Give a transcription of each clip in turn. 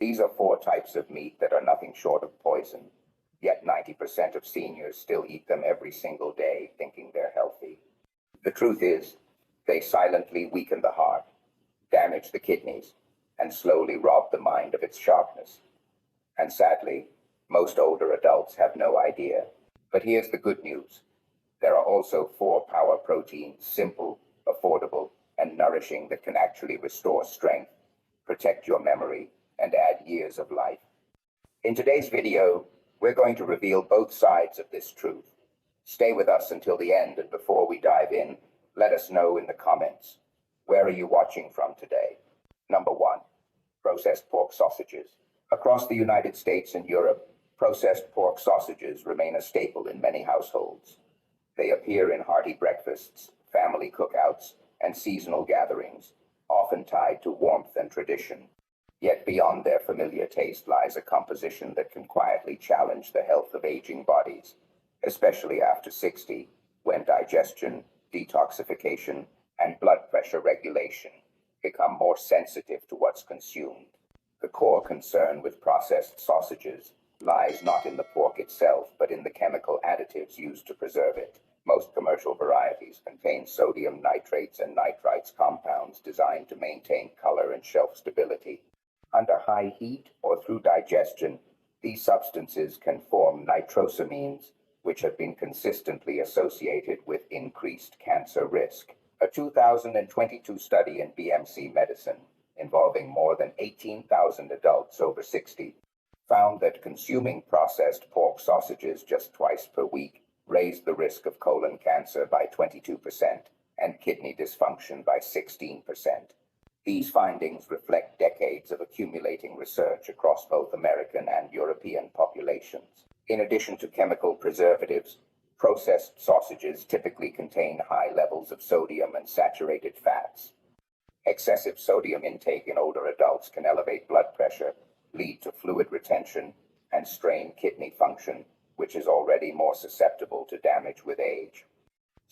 These are four types of meat that are nothing short of poison, yet 90% of seniors still eat them every single day thinking they're healthy. The truth is, they silently weaken the heart, damage the kidneys, and slowly rob the mind of its sharpness. And sadly, most older adults have no idea. But here's the good news. There are also four power proteins, simple, affordable, and nourishing, that can actually restore strength, protect your memory, and add years of life. In today's video, we're going to reveal both sides of this truth. Stay with us until the end, and before we dive in, let us know in the comments, where are you watching from today? Number 1. Processed pork sausages. Across the United States and Europe, processed pork sausages remain a staple in many households. They appear in hearty breakfasts, family cookouts, and seasonal gatherings, often tied to warmth and tradition. Yet beyond their familiar taste lies a composition that can quietly challenge the health of aging bodies, especially after 60, when digestion, detoxification, and blood pressure regulation become more sensitive to what's consumed. The core concern with processed sausages lies not in the pork itself, but in the chemical additives used to preserve it. Most commercial varieties contain sodium nitrates and nitrites compounds designed to maintain color and shelf stability. Under high heat or through digestion, these substances can form nitrosamines, which have been consistently associated with increased cancer risk. A 2022 study in BMC Medicine, involving more than 18,000 adults over 60, found that consuming processed pork sausages just twice per week raised the risk of colon cancer by 22% and kidney dysfunction by 16%. These findings reflect decades of accumulating research across both American and European populations. In addition to chemical preservatives, processed sausages typically contain high levels of sodium and saturated fats. Excessive sodium intake in older adults can elevate blood pressure, lead to fluid retention, and strain kidney function, which is already more susceptible to damage with age.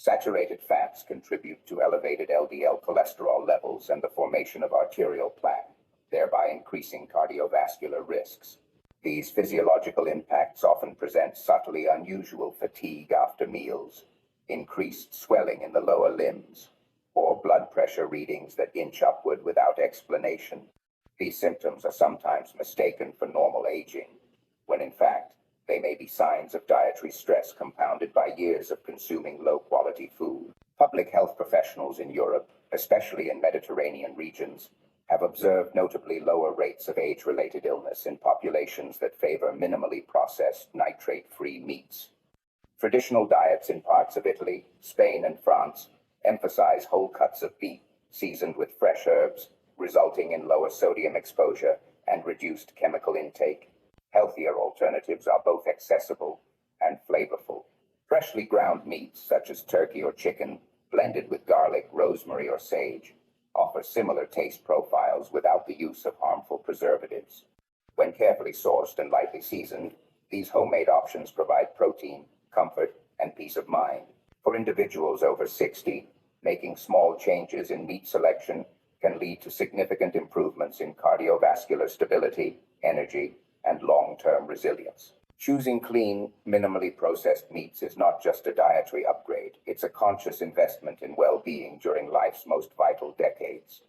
Saturated fats contribute to elevated LDL cholesterol levels and the formation of arterial plaque, thereby increasing cardiovascular risks. These physiological impacts often present subtly unusual fatigue after meals, increased swelling in the lower limbs, or blood pressure readings that inch upward without explanation. These symptoms are sometimes mistaken for normal aging, when in fact, they may be signs of dietary stress compounded by years of consuming low-quality food. Public health professionals in Europe, especially in Mediterranean regions, have observed notably lower rates of age-related illness in populations that favor minimally processed, nitrate-free meats. Traditional diets in parts of Italy, Spain, and France emphasize whole cuts of beef seasoned with fresh herbs, resulting in lower sodium exposure and reduced chemical intake. Healthier alternatives are both accessible and flavorful. Freshly ground meats, such as turkey or chicken, blended with garlic, rosemary, or sage, offer similar taste profiles without the use of harmful preservatives. When carefully sourced and lightly seasoned, these homemade options provide protein, comfort, and peace of mind. For individuals over 60, making small changes in meat selection can lead to significant improvements in cardiovascular stability, energy, and long-term resilience. Choosing clean, minimally processed meats is not just a dietary upgrade, it's a conscious investment in well-being during life's most vital decades.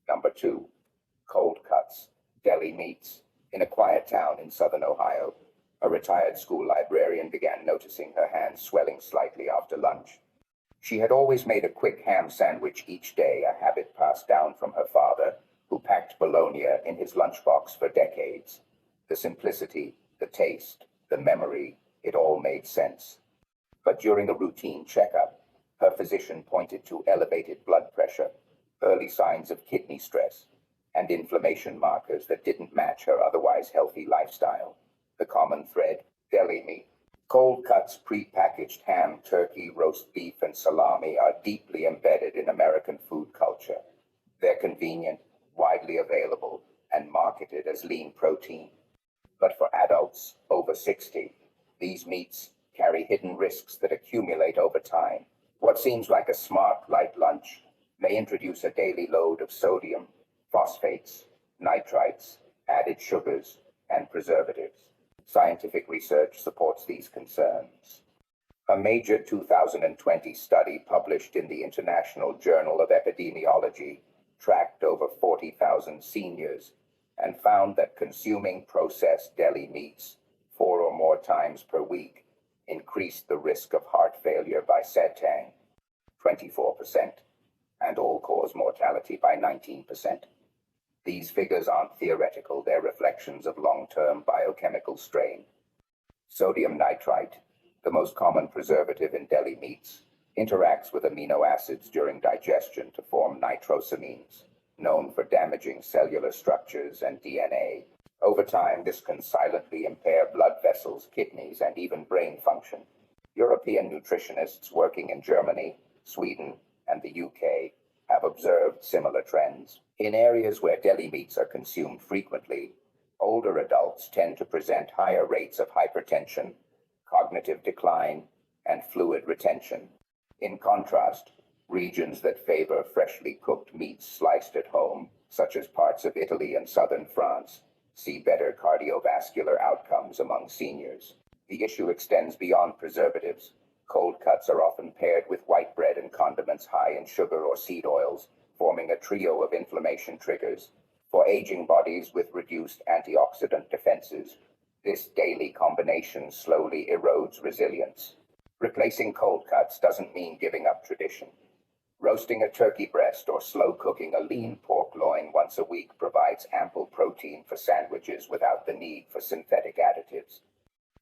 Number 2. Cold cuts, deli meats. In a quiet town in southern Ohio, a retired school librarian began noticing her hands swelling slightly after lunch. She had always made a quick ham sandwich each day, a habit passed down from her father, who packed bologna in his lunchbox for decades. The simplicity, the taste, the memory, it all made sense. But during a routine checkup, her physician pointed to elevated blood pressure, early signs of kidney stress, and inflammation markers that didn't match her otherwise healthy lifestyle. The common thread: deli meat. Cold cuts, pre-packaged ham, turkey, roast beef, and salami are deeply embedded in American food culture. They're convenient, widely available, and marketed as lean protein. But for adults over 60, these meats carry hidden risks that accumulate over time. What seems like a smart, light lunch may introduce a daily load of sodium, phosphates, nitrites, added sugars, and preservatives. Scientific research supports these concerns. A major 2020 study published in the International Journal of Epidemiology tracked over 40,000 seniors and found that consuming processed deli meats 4 or more times per week increased the risk of heart failure by Setang 24% and all-cause mortality by 19%. These figures aren't theoretical, they're reflections of long-term biochemical strain. Sodium nitrite, the most common preservative in deli meats, interacts with amino acids during digestion to form nitrosamines, known for damaging cellular structures and DNA. Over time, this can silently impair blood vessels, kidneys, and even brain function. European nutritionists working in Germany, Sweden, and the UK have observed similar trends. In areas where deli meats are consumed frequently, older adults tend to present higher rates of hypertension, cognitive decline, and fluid retention. In contrast, regions that favor freshly cooked meats sliced at home, such as parts of Italy and southern France, see better cardiovascular outcomes among seniors. The issue extends beyond preservatives. Cold cuts are often paired with white bread and condiments high in sugar or seed oils, forming a trio of inflammation triggers. For aging bodies with reduced antioxidant defenses, this daily combination slowly erodes resilience. Replacing cold cuts doesn't mean giving up tradition. Roasting a turkey breast or slow cooking a lean pork loin once a week provides ample protein for sandwiches without the need for synthetic additives.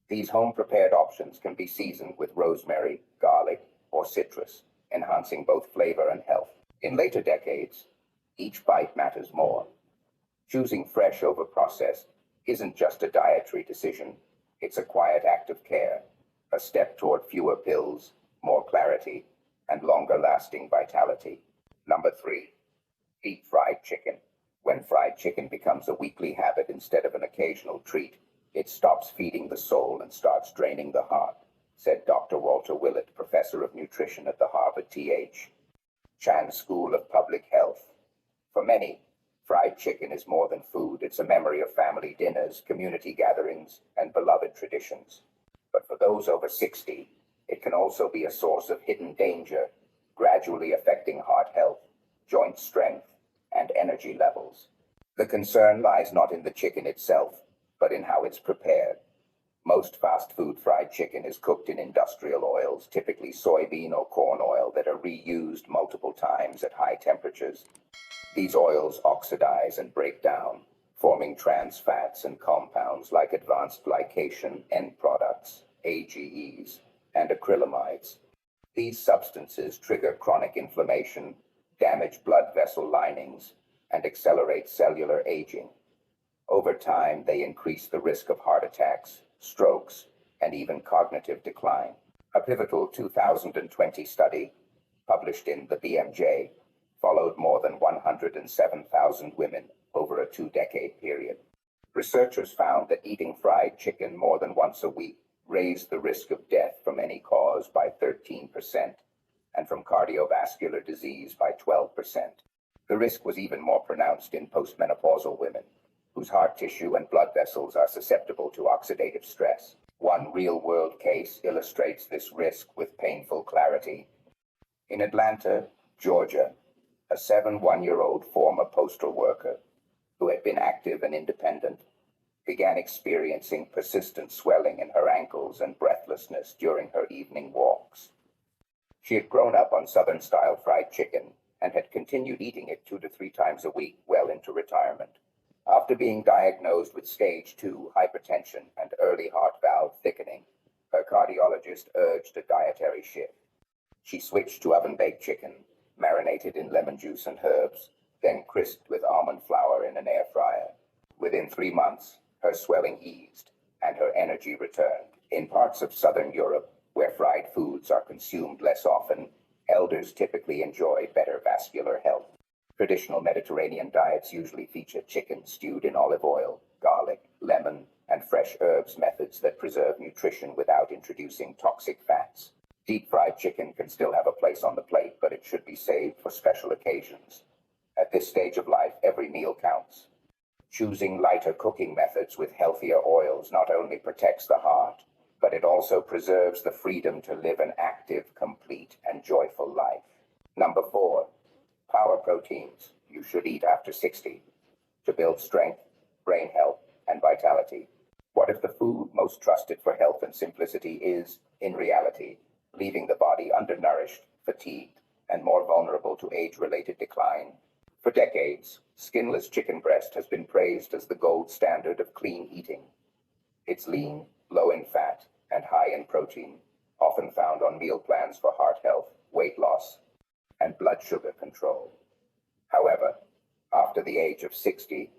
These home-prepared options can be seasoned with rosemary, garlic, or citrus, enhancing both flavor and health. In later decades, each bite matters more. Choosing fresh over processed isn't just a dietary decision, it's a quiet act of care, a step toward fewer pills, more clarity, and longer-lasting vitality. Number 3. Deep fried chicken. When fried chicken becomes a weekly habit instead of an occasional treat, it stops feeding the soul and starts draining the heart, said Dr. Walter Willett, professor of nutrition at the Harvard T.H. Chan School of Public Health. For many, fried chicken is more than food. It's a memory of family dinners, community gatherings, and beloved traditions. But for those over 60, it can also be a source of hidden danger, gradually affecting heart health, joint strength, and energy levels. The concern lies not in the chicken itself, but in how it's prepared. Most fast food fried chicken is cooked in industrial oils, typically soybean or corn oil, that are reused multiple times at high temperatures. These oils oxidize and break down, forming trans fats and compounds like advanced glycation end products, AGEs, and acrylamides. These substances trigger chronic inflammation, damage blood vessel linings, and accelerate cellular aging. Over time, they increase the risk of heart attacks, strokes, and even cognitive decline. A pivotal 2020 study, published in the BMJ, followed more than 107,000 women over a 2-decade period. Researchers found that eating fried chicken more than once a week raised the risk of death from any cause by 13% and from cardiovascular disease by 12%. The risk was even more pronounced in postmenopausal women, whose heart tissue and blood vessels are susceptible to oxidative stress. One real-world case illustrates this risk with painful clarity. In Atlanta, Georgia, a 71-year-old former postal worker who had been active and independent began experiencing persistent swelling in her ankles and breathlessness during her evening walks. She had grown up on Southern-style fried chicken and had continued eating it 2 to 3 times a week well into retirement. After being diagnosed with stage 2 hypertension and early heart valve thickening, her cardiologist urged a dietary shift. She switched to oven-baked chicken, marinated in lemon juice and herbs, then crisped with almond flour in an air fryer. Within 3 months, her swelling eased and her energy returned. In parts of southern Europe, where fried foods are consumed less often, elders typically enjoy better vascular health. Traditional Mediterranean diets usually feature chicken stewed in olive oil, garlic, lemon, and fresh herbs, methods that preserve nutrition without introducing toxic fats. Deep-fried chicken can still have a place on the plate, but it should be saved for special occasions. At this stage of life, every meal counts. Choosing lighter cooking methods with healthier oils not only protects the heart, but it also preserves the freedom to live an active, complete, and joyful life. Number 4, power proteins you should eat after 60 to build strength, brain health, and vitality. What if the food most trusted for health and simplicity is, in reality, leaving the body undernourished, fatigued, and more vulnerable to age-related decline? For decades, skinless chicken breast has been praised as the gold standard of clean eating. It's lean, low in fat, and high in protein, often found on meal plans for heart health, weight loss, and blood sugar control. However, after the age of 60,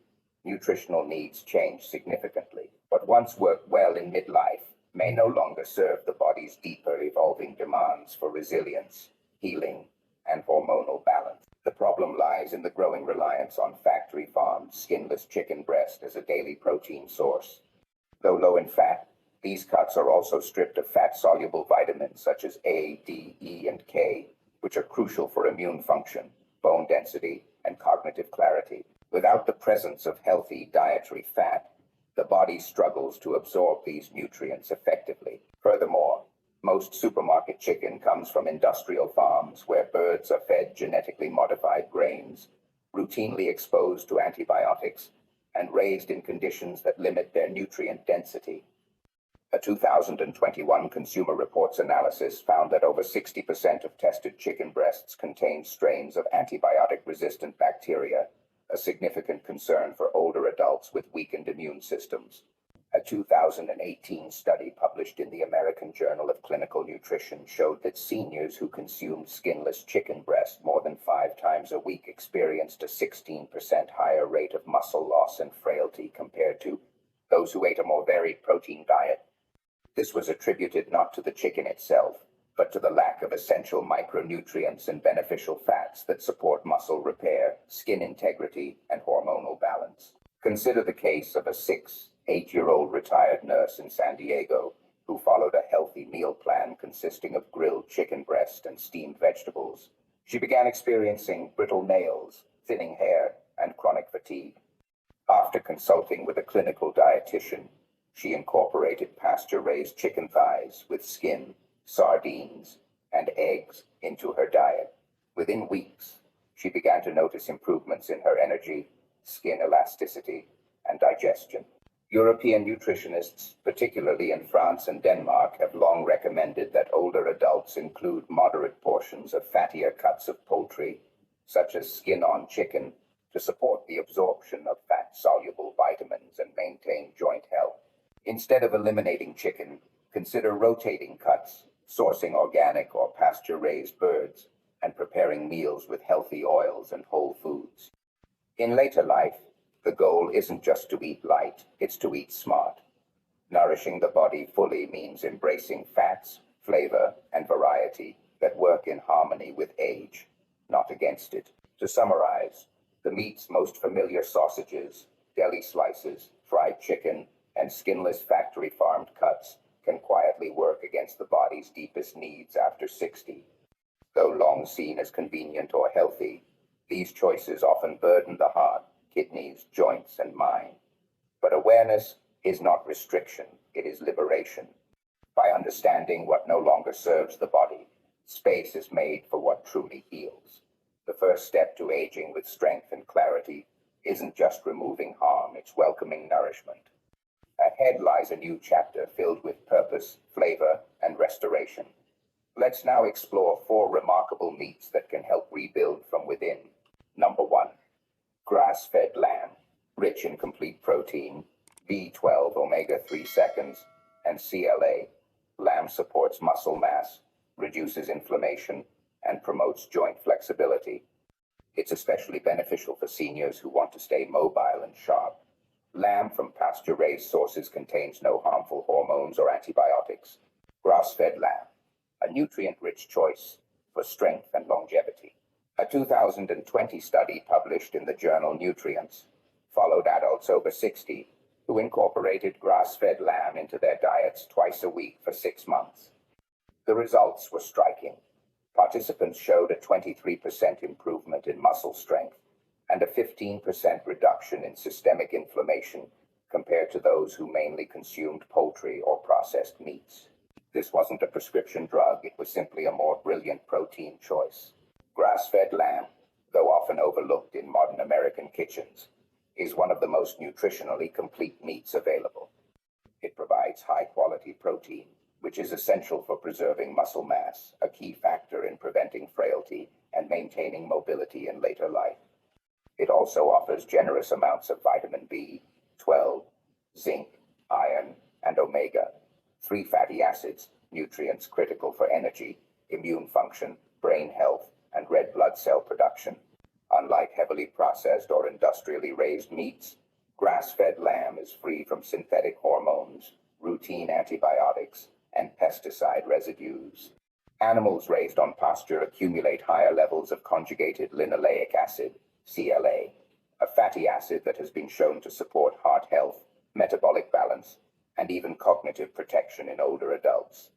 nutritional needs change significantly. What once worked well in midlife may no longer serve the body's deeper evolving demands for resilience, healing, and hormonal balance. The problem lies in the growing reliance on factory-farmed, skinless chicken breast as a daily protein source. Though low in fat, these cuts are also stripped of fat-soluble vitamins such as A, D, E, and K, which are crucial for immune function, bone density, and cognitive clarity. Without the presence of healthy dietary fat, the body struggles to absorb these nutrients effectively. Furthermore, most supermarket chicken comes from industrial farms where birds are fed genetically modified grains, routinely exposed to antibiotics, and raised in conditions that limit their nutrient density. A 2021 Consumer Reports analysis found that over 60% of tested chicken breasts contained strains of antibiotic-resistant bacteria, a significant concern for older adults with weakened immune systems. A 2018 study published in the American Journal of Clinical Nutrition showed that seniors who consumed skinless chicken breast more than 5 times a week experienced a 16% higher rate of muscle loss and frailty compared to those who ate a more varied protein diet. This was attributed not to the chicken itself, but to the lack of essential micronutrients and beneficial fats that support muscle repair, skin integrity, and hormonal balance. Consider the case of a 8-year-old retired nurse in San Diego who followed a healthy meal plan consisting of grilled chicken breast and steamed vegetables. She began experiencing brittle nails, thinning hair, and chronic fatigue. After consulting with a clinical dietitian, she incorporated pasture-raised chicken thighs with skin, sardines, and eggs into her diet. Within weeks, she began to notice improvements in her energy, skin elasticity, and digestion. European nutritionists, particularly in France and Denmark, have long recommended that older adults include moderate portions of fattier cuts of poultry, such as skin-on chicken, to support the absorption of fat-soluble vitamins and maintain joint health. Instead of eliminating chicken, consider rotating cuts, sourcing organic or pasture-raised birds, and preparing meals with healthy oils and whole foods. In later life, the goal isn't just to eat light, it's to eat smart. Nourishing the body fully means embracing fats, flavor, and variety that work in harmony with age, not against it. To summarize, the meat's most familiar sausages, deli slices, fried chicken, and skinless factory-farmed cuts can quietly work against the body's deepest needs after 60. Though long seen as convenient or healthy, these choices often burden the heart, kidneys, joints, and mind. But awareness is not restriction, it is liberation. By understanding what no longer serves the body, space is made for what truly heals. The first step to aging with strength and clarity isn't just removing harm, it's welcoming nourishment. Ahead lies a new chapter filled with purpose, flavor, and restoration. Let's now explore 4 remarkable meats that can help rebuild from within. Number 1. Grass-fed lamb, rich in complete protein, B12 omega-3 seconds, and CLA. Lamb supports muscle mass, reduces inflammation, and promotes joint flexibility. It's especially beneficial for seniors who want to stay mobile and sharp. Lamb from pasture-raised sources contains no harmful hormones or antibiotics. Grass-fed lamb, a nutrient-rich choice for strength and longevity. A 2020 study published in the journal Nutrients followed adults over 60 who incorporated grass-fed lamb into their diets twice a week for 6 months. The results were striking. Participants showed a 23% improvement in muscle strength, and a 15% reduction in systemic inflammation compared to those who mainly consumed poultry or processed meats. This wasn't a prescription drug, it was simply a more brilliant protein choice. Grass-fed lamb, though often overlooked in modern American kitchens, is one of the most nutritionally complete meats available. It provides high-quality protein, which is essential for preserving muscle mass, a key factor in preventing frailty and maintaining mobility in later life. It also offers generous amounts of vitamin B12, zinc, iron, and omega-3 fatty acids, nutrients critical for energy, immune function, brain health, and red blood cell production. Unlike heavily processed or industrially raised meats, grass-fed lamb is free from synthetic hormones, routine antibiotics, and pesticide residues. Animals raised on pasture accumulate higher levels of conjugated linoleic acid, CLA, a fatty acid that has been shown to support heart health, metabolic balance, and even cognitive protection in older adults.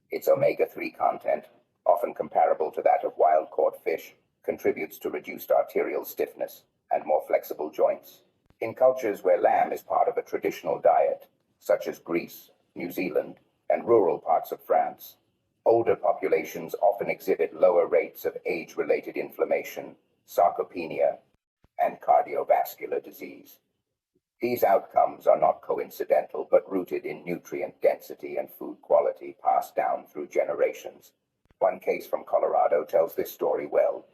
Its omega-3 content, often comparable to that of wild-caught fish, contributes to reduced arterial stiffness and more flexible joints. In cultures where lamb is part of a traditional diet, such as Greece, New Zealand, and rural parts of France, older populations often exhibit lower rates of age-related inflammation, sarcopenia, and cardiovascular disease. These outcomes are not coincidental, but rooted in nutrient density and food quality passed down through generations. One case from Colorado tells this story well.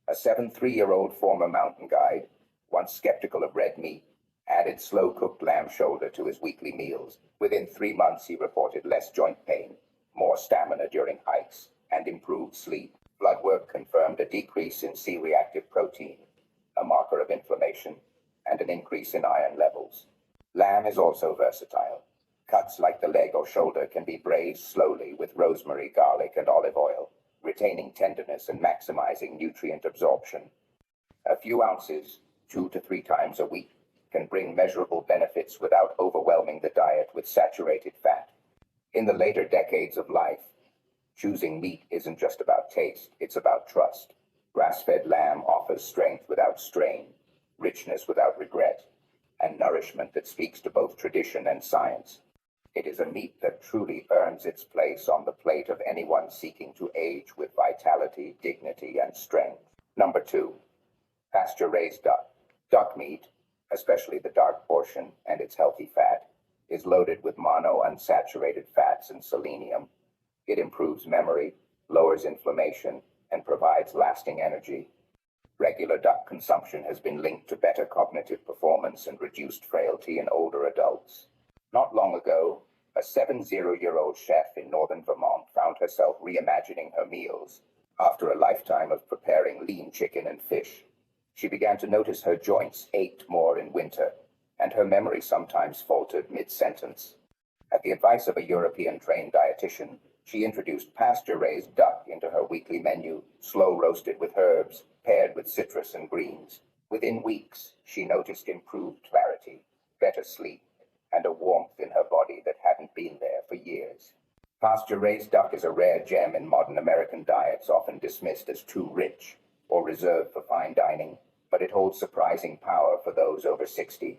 A 73-year-old former mountain guide, once skeptical of red meat, added slow-cooked lamb shoulder to his weekly meals. Within 3 months, he reported less joint pain, more stamina during hikes, and improved sleep. Blood work confirmed a decrease in C-reactive protein, a marker of inflammation, and an increase in iron levels. Lamb is also versatile. Cuts like the leg or shoulder can be braised slowly with rosemary, garlic, and olive oil, retaining tenderness and maximizing nutrient absorption. A few ounces, 2 to 3 times a week, can bring measurable benefits without overwhelming the diet with saturated fat. In the later decades of life, choosing meat isn't just about taste, it's about trust. Grass-fed lamb offers strength without strain, richness without regret, and nourishment that speaks to both tradition and science. It is a meat that truly earns its place on the plate of anyone seeking to age with vitality, dignity, and strength. Number 2, pasture-raised duck. Duck meat, especially the dark portion and its healthy fat, is loaded with monounsaturated fats and selenium. It improves memory, lowers inflammation, and provides lasting energy. Regular duck consumption has been linked to better cognitive performance and reduced frailty in older adults. Not long ago, a 70-year-old chef in northern Vermont found herself reimagining her meals. After a lifetime of preparing lean chicken and fish, she began to notice her joints ached more in winter, and her memory sometimes faltered mid-sentence. At the advice of a European-trained dietitian, she introduced pasture-raised duck into her weekly menu, slow-roasted with herbs, paired with citrus and greens. Within weeks, she noticed improved clarity, better sleep, and a warmth in her body that hadn't been there for years. Pasture-raised duck is a rare gem in modern American diets, often dismissed as too rich or reserved for fine dining, but it holds surprising power for those over 60.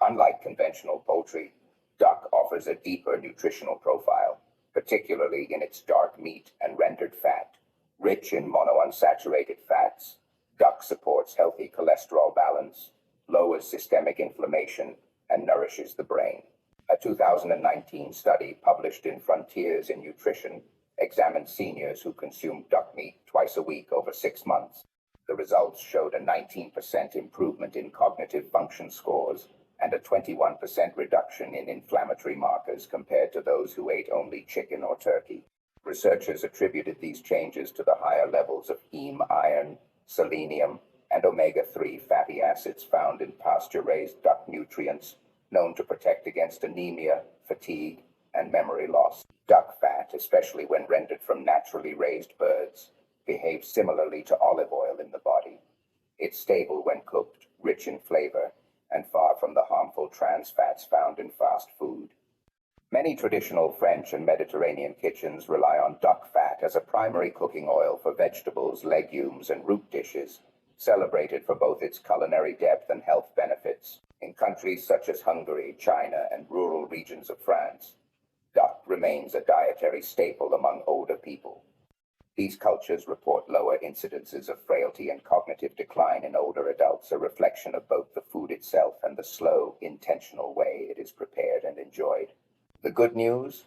Unlike conventional poultry, duck offers a deeper nutritional profile, particularly in its dark meat and rendered fat. Rich in monounsaturated fats, duck supports healthy cholesterol balance, lowers systemic inflammation, and nourishes the brain. A 2019 study published in Frontiers in Nutrition examined seniors who consumed duck meat twice a week over 6 months. The results showed a 19% improvement in cognitive function scores and a 21% reduction in inflammatory markers compared to those who ate only chicken or turkey. Researchers attributed these changes to the higher levels of heme iron, selenium, and omega-3 fatty acids found in pasture-raised duck nutrients, known to protect against anemia, fatigue, and memory loss. Duck fat, especially when rendered from naturally raised birds, behaves similarly to olive oil in the body. It's stable when cooked, rich in flavor, and far from the harmful trans fats found in fast food. Many traditional French and Mediterranean kitchens rely on duck fat as a primary cooking oil for vegetables, legumes, and root dishes, celebrated for both its culinary depth and health benefits. In countries such as Hungary, China, and rural regions of France, duck remains a dietary staple among older people. These cultures report lower incidences of frailty and cognitive decline in older adults, a reflection of both the food itself and the slow, intentional way it is prepared and enjoyed. The good news?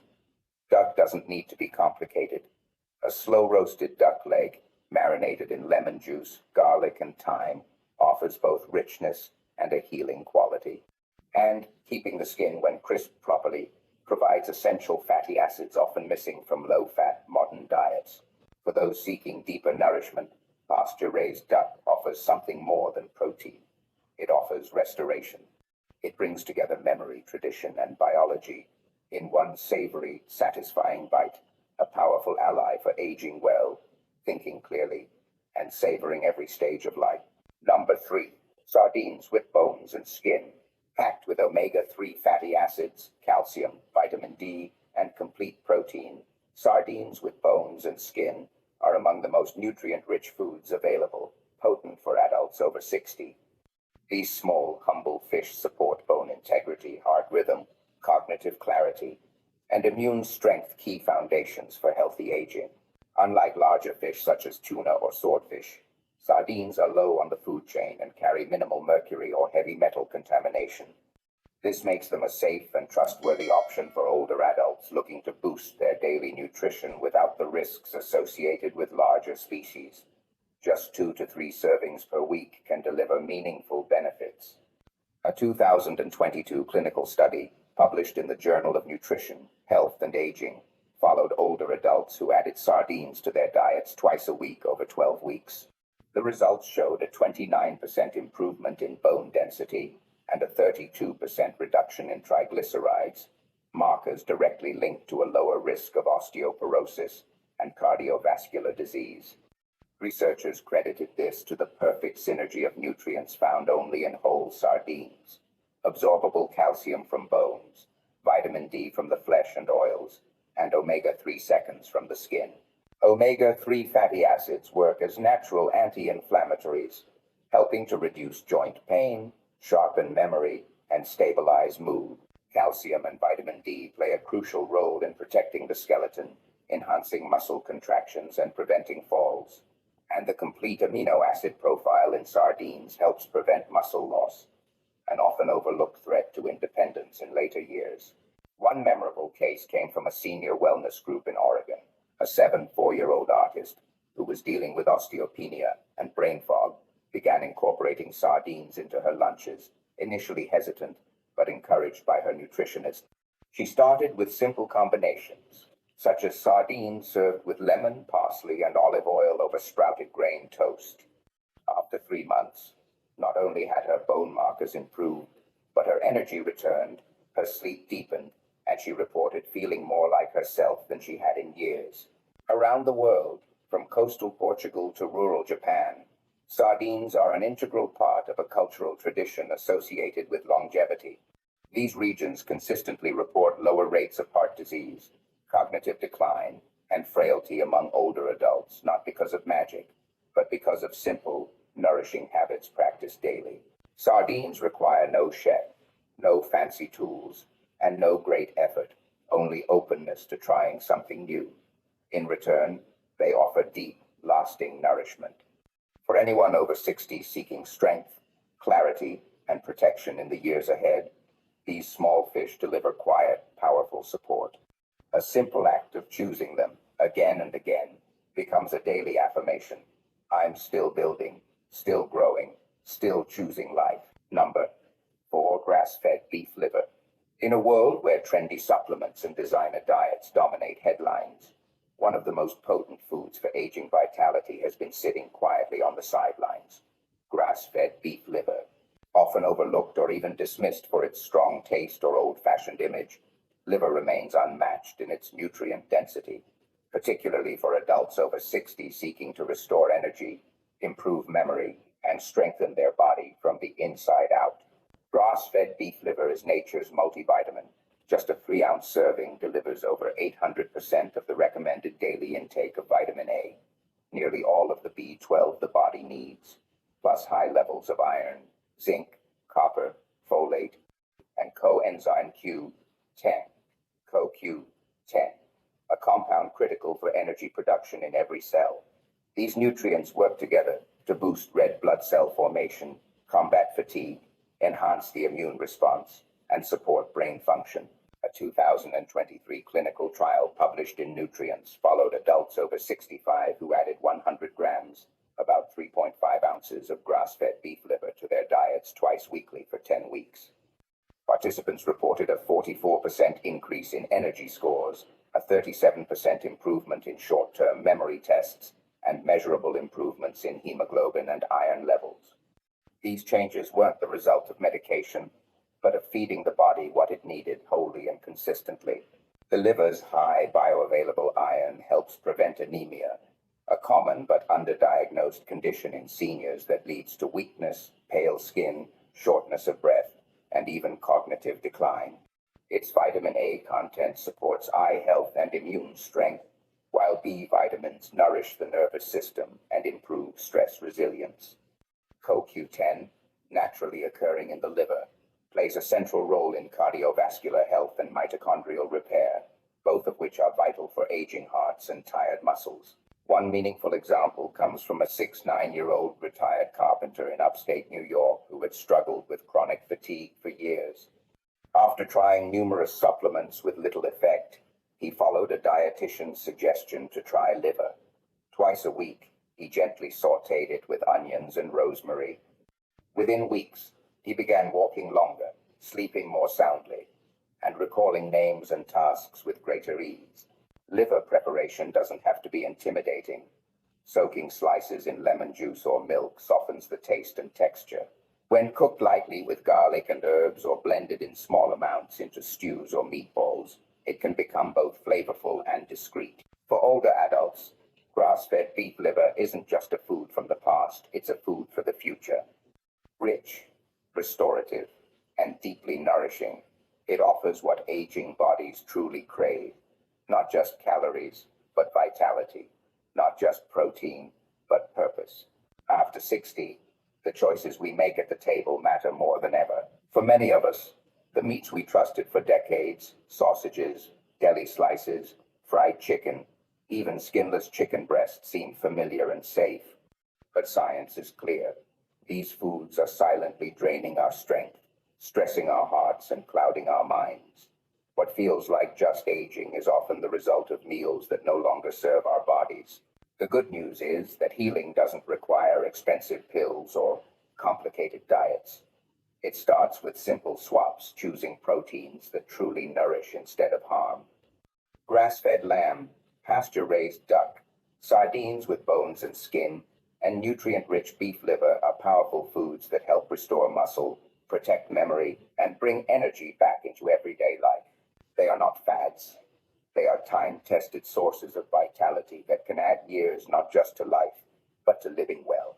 Duck doesn't need to be complicated. A slow-roasted duck leg, marinated in lemon juice, garlic, and thyme, offers both richness and a healing quality. And keeping the skin when crisped properly provides essential fatty acids often missing from low-fat modern diets. For those seeking deeper nourishment, pasture-raised duck offers something more than protein. It offers restoration. It brings together memory, tradition, and biology in one savory, satisfying bite, a powerful ally for aging well, thinking clearly, and savoring every stage of life. Number 3. Sardines with bones and skin. Packed with omega-3 fatty acids, calcium, vitamin D, and complete protein, sardines with bones and skin are among the most nutrient-rich foods available, potent for adults over 60. These small, humble fish support bone integrity, heart rhythm, cognitive clarity, and immune strength, key foundations for healthy aging. Unlike larger fish such as tuna or swordfish, sardines are low on the food chain and carry minimal mercury or heavy metal contamination. This makes them a safe and trustworthy option for older adults looking to boost their daily nutrition without the risks associated with larger species. Just 2 to 3 servings per week can deliver meaningful benefits. A 2022 clinical study published in the Journal of Nutrition, Health, and Aging followed older adults who added sardines to their diets twice a week over 12 weeks. The results showed a 29% improvement in bone density and a 32% reduction in triglycerides, markers directly linked to a lower risk of osteoporosis and cardiovascular disease. Researchers credited this to the perfect synergy of nutrients found only in whole sardines: absorbable calcium from bones, vitamin D from the flesh and oils, and omega-3 seconds from the skin. Omega-3 fatty acids work as natural anti-inflammatories, helping to reduce joint pain, sharpen memory, and stabilize mood. Calcium and vitamin D play a crucial role in protecting the skeleton, enhancing muscle contractions, and preventing falls. And the complete amino acid profile in sardines helps prevent muscle loss, an often overlooked threat to independence in later years. One memorable case came from a senior wellness group in Oregon. A 74-year-old artist who was dealing with osteopenia and brain fog began incorporating sardines into her lunches, initially hesitant but encouraged by her nutritionist. She started with simple combinations, such as sardines served with lemon, parsley, and olive oil over sprouted grain toast. After 3 months, not only had her bone markers improved, but her energy returned, her sleep deepened, and she reported feeling more like herself than she had in years. Around the world, from coastal Portugal to rural Japan, sardines are an integral part of a cultural tradition associated with longevity. These regions consistently report lower rates of heart disease, cognitive decline, and frailty among older adults, not because of magic, but because of simple, nourishing habits practiced daily. Sardines require no chef, no fancy tools, and no great effort, only openness to trying something new. In return, they offer deep, lasting nourishment. For anyone over 60 seeking strength, clarity, and protection in the years ahead, these small fish deliver quiet, powerful support. A simple act of choosing them again and again becomes a daily affirmation. I'm still building, still growing, still choosing life. Number 4. Grass-fed beef liver. In a world where trendy supplements and designer diets dominate headlines, one of the most potent foods for aging vitality has been sitting quietly on the sidelines: grass-fed beef liver. Often overlooked or even dismissed for its strong taste or old-fashioned image, liver remains unmatched in its nutrient density, particularly for adults over 60 seeking to restore energy, improve memory, and strengthen their body from the inside out. Grass-fed beef liver is nature's multivitamin. Just a 3-ounce serving delivers over 800% of the recommended daily intake of vitamin A, nearly all of the B12 the body needs, plus high levels of iron, zinc, copper, folate, and coenzyme Q10, CoQ10, a compound critical for energy production in every cell. These nutrients work together to boost red blood cell formation, combat fatigue, enhance the immune response, and support brain function. A 2023 clinical trial published in Nutrients followed adults over 65 who added 100 grams, about 3.5 ounces of grass-fed beef liver to their diets twice weekly for 10 weeks. Participants reported a 44% increase in energy scores, a 37% improvement in short-term memory tests, and measurable improvements in hemoglobin and iron levels. These changes weren't the result of medication, but of feeding the body what it needed wholly and consistently. The liver's high bioavailable iron helps prevent anemia, a common but underdiagnosed condition in seniors that leads to weakness, pale skin, shortness of breath, and even cognitive decline. Its vitamin A content supports eye health and immune strength, while B vitamins nourish the nervous system and improve stress resilience. CoQ10, naturally occurring in the liver, plays a central role in cardiovascular health and mitochondrial repair, both of which are vital for aging hearts and tired muscles. One meaningful example comes from a 69-year-old retired carpenter in upstate New York who had struggled with chronic fatigue for years. After trying numerous supplements with little effect, he followed a dietitian's suggestion to try liver. Twice a week, he gently sautéed it with onions and rosemary. Within weeks, he began walking longer, sleeping more soundly, and recalling names and tasks with greater ease. Liver preparation doesn't have to be intimidating. Soaking slices in lemon juice or milk softens the taste and texture. When cooked lightly with garlic and herbs or blended in small amounts into stews or meatballs, it can become both flavorful and discreet. For older adults, grass-fed beef liver isn't just a food from the past, it's a food for the future. Rich, restorative, and deeply nourishing, it offers what aging bodies truly crave. Not just calories, but vitality. Not just protein, but purpose. After 60, the choices we make at the table matter more than ever. For many of us, the meats we trusted for decades, sausages, deli slices, fried chicken, even skinless chicken breasts seem familiar and safe. But science is clear. These foods are silently draining our strength, stressing our hearts and clouding our minds. What feels like just aging is often the result of meals that no longer serve our bodies. The good news is that healing doesn't require expensive pills or complicated diets. It starts with simple swaps, choosing proteins that truly nourish instead of harm. Grass-fed lamb, pasture-raised duck, sardines with bones and skin, and nutrient-rich beef liver are powerful foods that help restore muscle, protect memory, and bring energy back into everyday life. They are not fads. They are time-tested sources of vitality that can add years not just to life, but to living well.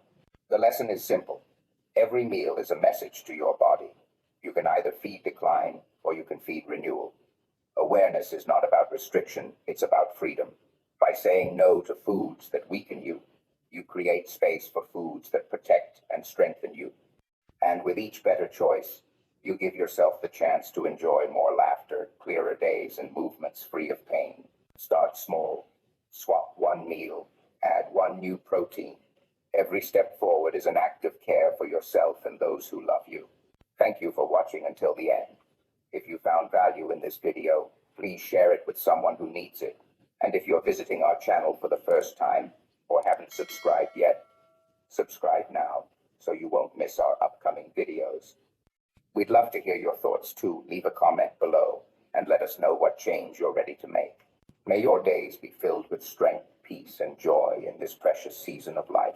The lesson is simple. Every meal is a message to your body. You can either feed decline or you can feed renewal. Awareness is not about restriction, it's about freedom. By saying no to foods that weaken you, you create space for foods that protect and strengthen you. And with each better choice, you give yourself the chance to enjoy more laughter, clearer days, and movements free of pain. Start small. Swap one meal. Add one new protein. Every step forward is an act of care for yourself and those who love you. Thank you for watching until the end. If you found value in this video, please share it with someone who needs it. And if you're visiting our channel for the first time or haven't subscribed yet, subscribe now so you won't miss our upcoming videos. We'd love to hear your thoughts too. Leave a comment below and let us know what change you're ready to make. May your days be filled with strength, peace, and joy in this precious season of life.